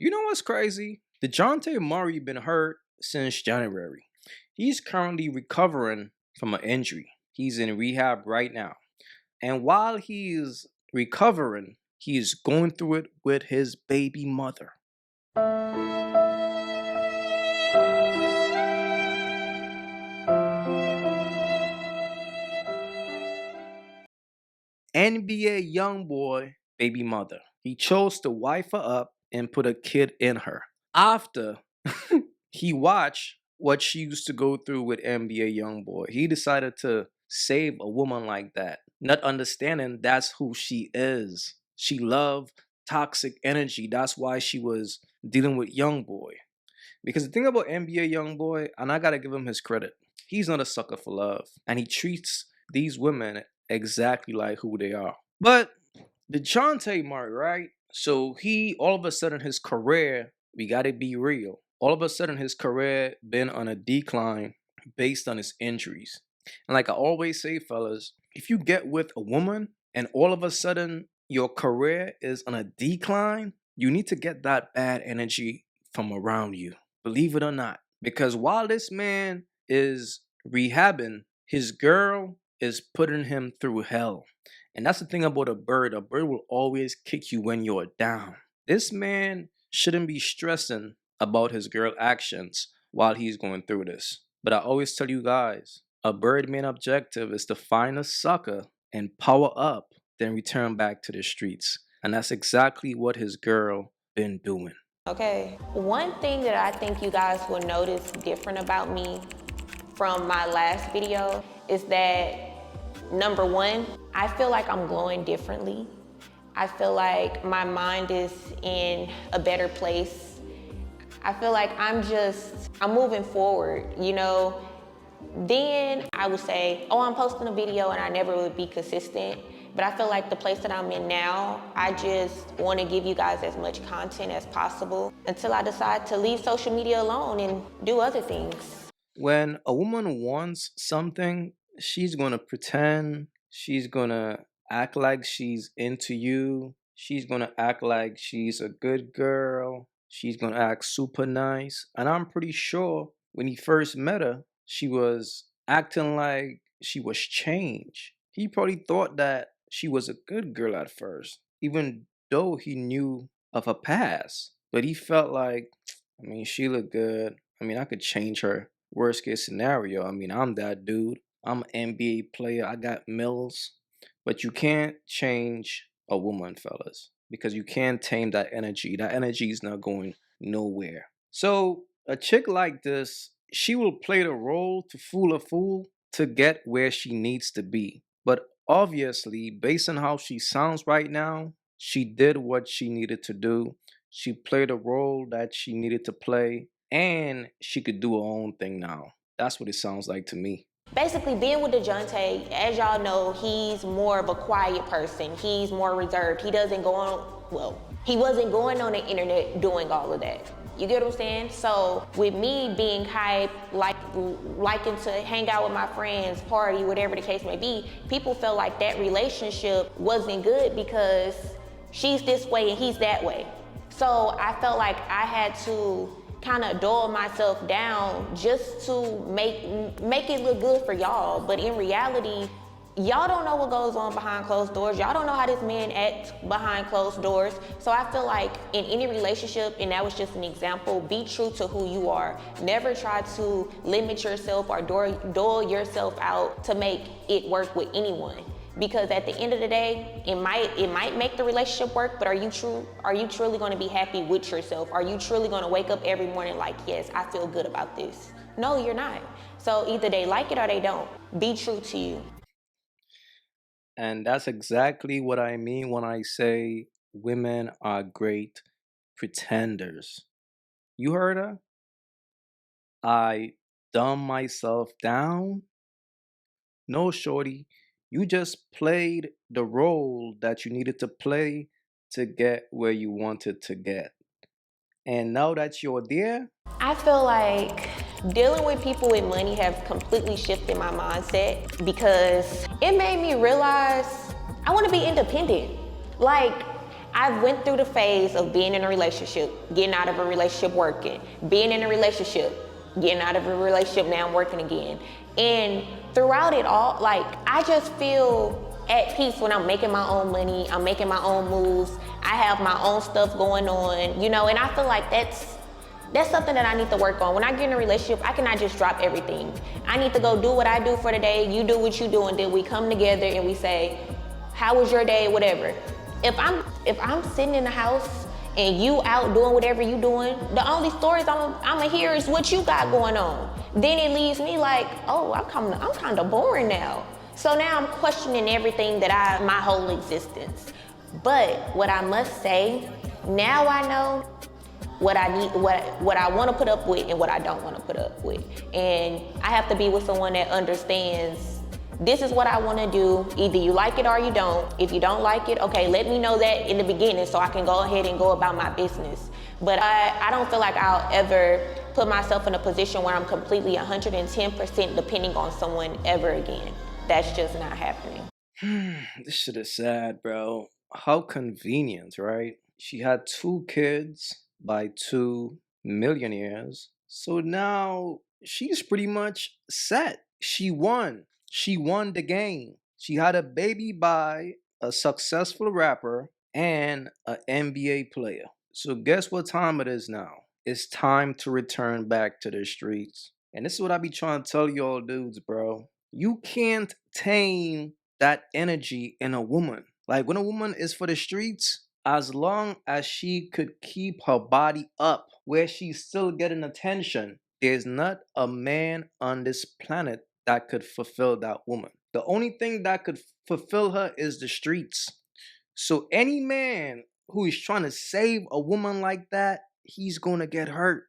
You know what's crazy? DeJounte Murray been hurt since January. He's currently recovering from an injury. He's in rehab right now. And while he's recovering, he's going through it with his baby mother. NBA YoungBoy baby mother. He chose to wife her up and put a kid in her. After he watched what she used to go through with NBA YoungBoy, he decided to save a woman like that, not understanding that's who she is. She loved toxic energy. That's why she was dealing with YoungBoy. Because the thing about NBA YoungBoy, and I gotta give him his credit, he's not a sucker for love, and he treats these women exactly like who they are. But DeJounte Murray, right? So he all of a sudden his career, we gotta be real. All of a sudden his career been on a decline based on his injuries. And like I always say, fellas, if you get with a woman and all of a sudden your career is on a decline, you need to get that bad energy from around you. Believe it or not. Because while this man is rehabbing, his girl is putting him through hell. And that's the thing about a bird. A bird will always kick you when you're down. This man shouldn't be stressing about his girl actions while he's going through this. But I always tell you guys, a bird main objective is to find a sucker and power up, then return back to the streets. And that's exactly what his girl been doing. Okay, one thing that I think you guys will notice different about me from my last video is that, number one, I feel like I'm glowing differently. I feel like my mind is in a better place. I feel like I'm moving forward, you know? Then I would say, oh, I'm posting a video and I never would be consistent. But I feel like the place that I'm in now, I just want to give you guys as much content as possible until I decide to leave social media alone and do other things. When a woman wants something, she's going to pretend, she's going to act like she's into you, she's going to act like she's a good girl, she's going to act super nice. And I'm pretty sure when he first met her, she was acting like she was changed. He probably thought that she was a good girl at first, even though he knew of her past. But he felt like, I mean, she looked good. I mean, I could change her. Worst case scenario, I mean, I'm that dude. I'm an NBA player. I got mills. But you can't change a woman, fellas, because you can't tame that energy. That energy is not going nowhere. So a chick like this, she will play the role to fool a fool to get where she needs to be. But obviously, based on how she sounds right now, she did what she needed to do. She played a role that she needed to play, and she could do her own thing now. That's what it sounds like to me. Basically, being with DeJounte, as y'all know, he's more of a quiet person. He's more reserved. He doesn't go on, well, he wasn't going on the internet doing all of that. You get what I'm saying? So with me being hype, liking to hang out with my friends, party, whatever the case may be, people felt like that relationship wasn't good because she's this way and he's that way. So I felt like I had to kind of dull myself down just to make it look good for y'all. But in reality, y'all don't know what goes on behind closed doors. Y'all don't know how this man acts behind closed doors. So I feel like in any relationship, and that was just an example, be true to who you are. Never try to limit yourself or dull yourself out to make it work with anyone. Because at the end of the day, it might make the relationship work, but are you truly going to be happy with yourself? Are you truly going to wake up every morning like, yes, I feel good about this? No, you're not. So either they like it or they don't. Be true to you. And that's exactly what I mean when I say women are great pretenders. You heard her? I dumb myself down? No, shorty. You just played the role that you needed to play to get where you wanted to get. And now that you're there, I feel like dealing with people with money have completely shifted my mindset because it made me realize I want to be independent. Like, I went through the phase of being in a relationship, getting out of a relationship, working, being in a relationship, getting out of a relationship, now I'm working again. And throughout it all, like, I just feel at peace when I'm making my own money, I'm making my own moves, I have my own stuff going on, you know, and I feel like that's something that I need to work on. When I get in a relationship, I cannot just drop everything. I need to go do what I do for the day, you do what you do, and then we come together and we say, how was your day, whatever. If I'm sitting in the house and you out doing whatever you doing, the only stories I'ma hear is what you got going on. Then it leaves me like, oh, I'm kind of boring now. So now I'm questioning everything my whole existence. But what I must say, now I know what I need, what I want to put up with and what I don't want to put up with. And I have to be with someone that understands, this is what I want to do. Either you like it or you don't. If you don't like it, okay, let me know that in the beginning so I can go ahead and go about my business. But I don't feel like I'll ever put myself in a position where I'm completely 110% depending on someone ever again. That's just not happening. This shit is sad, bro. How convenient, right? She had 2 kids by 2 millionaires. So now she's pretty much set. She won. She won the game. She had a baby by a successful rapper and an NBA player. So guess what time it is now? It's time to return back to the streets. And this is what I be trying to tell y'all dudes, bro. You can't tame that energy in a woman. Like when a woman is for the streets, as long as she could keep her body up where she's still getting attention, there's not a man on this planet that could fulfill that woman. The only thing that could fulfill her is the streets. So any man who is trying to save a woman like that, he's gonna get hurt.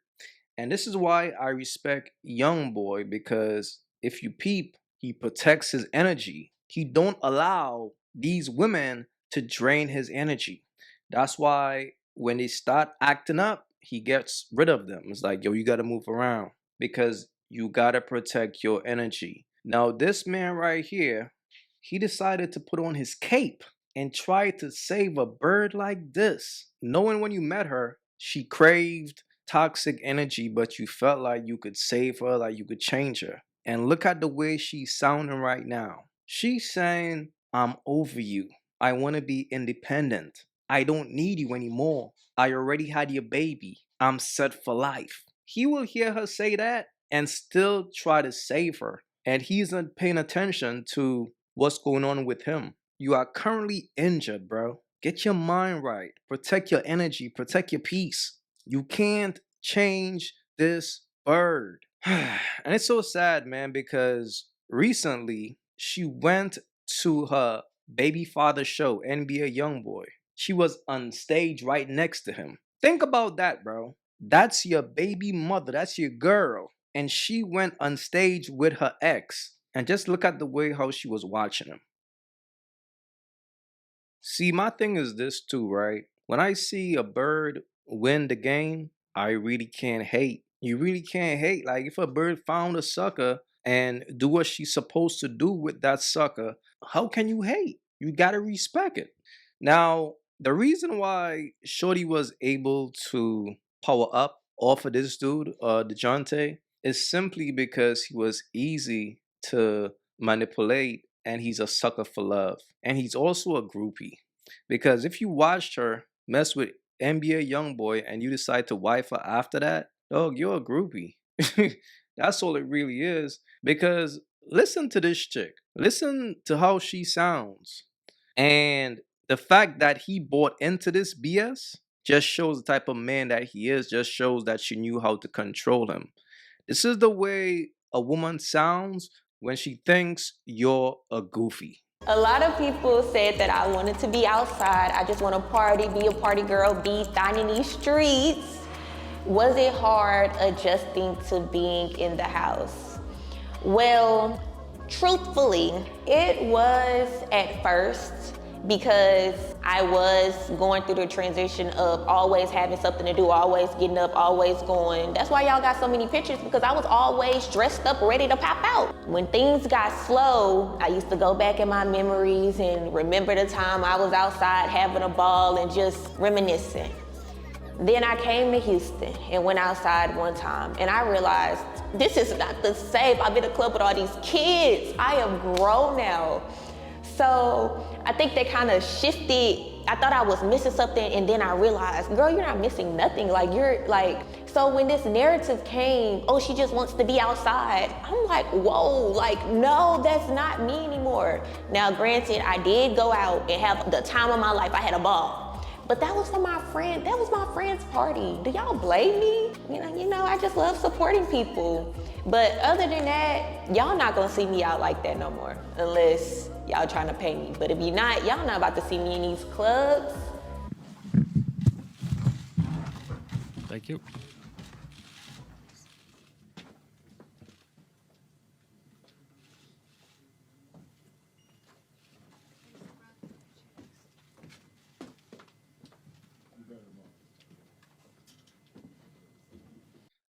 And this is why I respect Young Boy, because if you peep, he protects his energy. He don't allow these women to drain his energy. That's why when they start acting up, he gets rid of them. It's like, yo, you gotta move around because you gotta protect your energy. Now, this man right here, he decided to put on his cape and try to save a bird like this. Knowing when you met her, she craved toxic energy, but you felt like you could save her, like you could change her. And look at the way she's sounding right now. She's saying, I'm over you. I want to be independent. I don't need you anymore. I already had your baby. I'm set for life. He will hear her say that and still try to save her. And he's not paying attention to what's going on with him. You are currently injured, bro. Get your mind right. Protect your energy. Protect your peace. You can't change this bird. And it's so sad, man, because recently she went to her baby father's show, NBA Youngboy. She was on stage right next to him. Think about that, bro. That's your baby mother. That's your girl. And she went on stage with her ex. And just look at the way how she was watching him. See, my thing is this too, right? When I see a bird win the game, I really can't hate. You really can't hate. Like if a bird found a sucker and do what she's supposed to do with that sucker, how can you hate? You gotta respect it. Now, the reason why Shorty was able to power up off of this dude, DeJounte, is simply because he was easy to manipulate and he's a sucker for love. And he's also a groupie. Because if you watched her mess with NBA Youngboy and you decide to wife her after that, dog, you're a groupie. That's all it really is. Because listen to this chick. Listen to how she sounds. And the fact that he bought into this BS just shows the type of man that he is, just shows that she knew how to control him. This is the way a woman sounds when she thinks you're a goofy. A lot of people said that I wanted to be outside. I just want to party, be a party girl, be down in these streets. Was it hard adjusting to being in the house? Well, truthfully, it was at first. because I was going through the transition of always having something to do, always getting up, always going. That's why y'all got so many pictures, because I was always dressed up, ready to pop out. When things got slow, I used to go back in my memories and remember the time I was outside having a ball and just reminiscing. Then I came to Houston and went outside one time, and I realized this is not the same. I'm in a club with all these kids. I am grown now. So I think they kind of shifted. I thought I was missing something, and then I realized, girl, you're not missing nothing. So when this narrative came, oh, she just wants to be outside. I'm like, whoa, no, that's not me anymore. Now, granted, I did go out and have the time of my life. I had a ball. But that was for my friend. That was my friend's party. Do y'all blame me? You know, I just love supporting people. But other than that, y'all not gonna see me out like that no more, unless y'all trying to pay me. But if you're not, y'all not about to see me in these clubs. Thank you.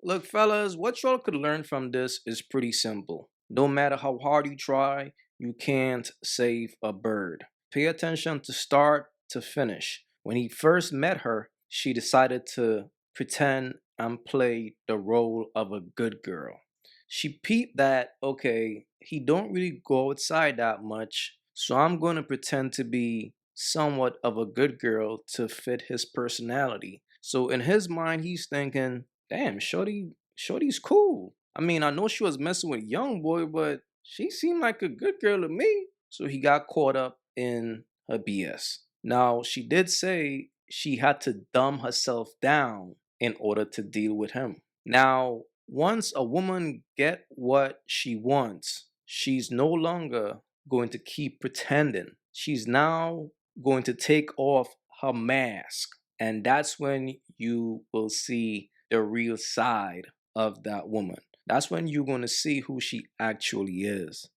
Look, fellas, what y'all could learn from this is pretty simple. No matter how hard you try, you can't save a bird. Pay attention to start to finish. When he first met her, she decided to pretend and play the role of a good girl. She peeped that, okay, he don't really go outside that much, so I'm going to pretend to be somewhat of a good girl to fit his personality. So in his mind, he's thinking, damn, Shorty's cool. I mean, I know she was messing with young boy, but she seemed like a good girl to me. So he got caught up in her BS. Now, she did say she had to dumb herself down in order to deal with him. Now, once a woman get what she wants, she's no longer going to keep pretending. She's now going to take off her mask. And that's when you will see the real side of that woman. That's when you're going to see who she actually is.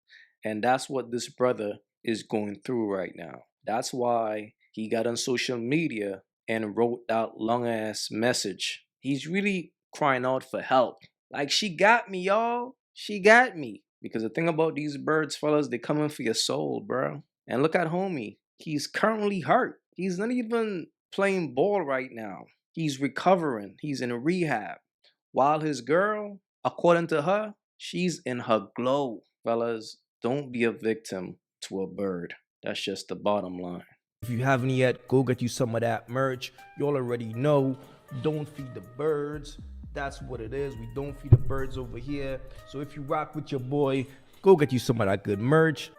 And that's what this brother is going through right now. That's why he got on social media and wrote that long ass message. He's really crying out for help. Like, she got me, y'all. She got me. Because the thing about these birds, fellas, they coming for your soul, bro. And look at homie. He's currently hurt. He's not even playing ball right now. He's recovering. He's in rehab. While his girl, according to her, she's in her glow. Fellas, don't be a victim to a bird. That's just the bottom line. If you haven't yet, go get you some of that merch. Y'all already know, don't feed the birds. That's what it is. We don't feed the birds over here. So if you rock with your boy, go get you some of that good merch.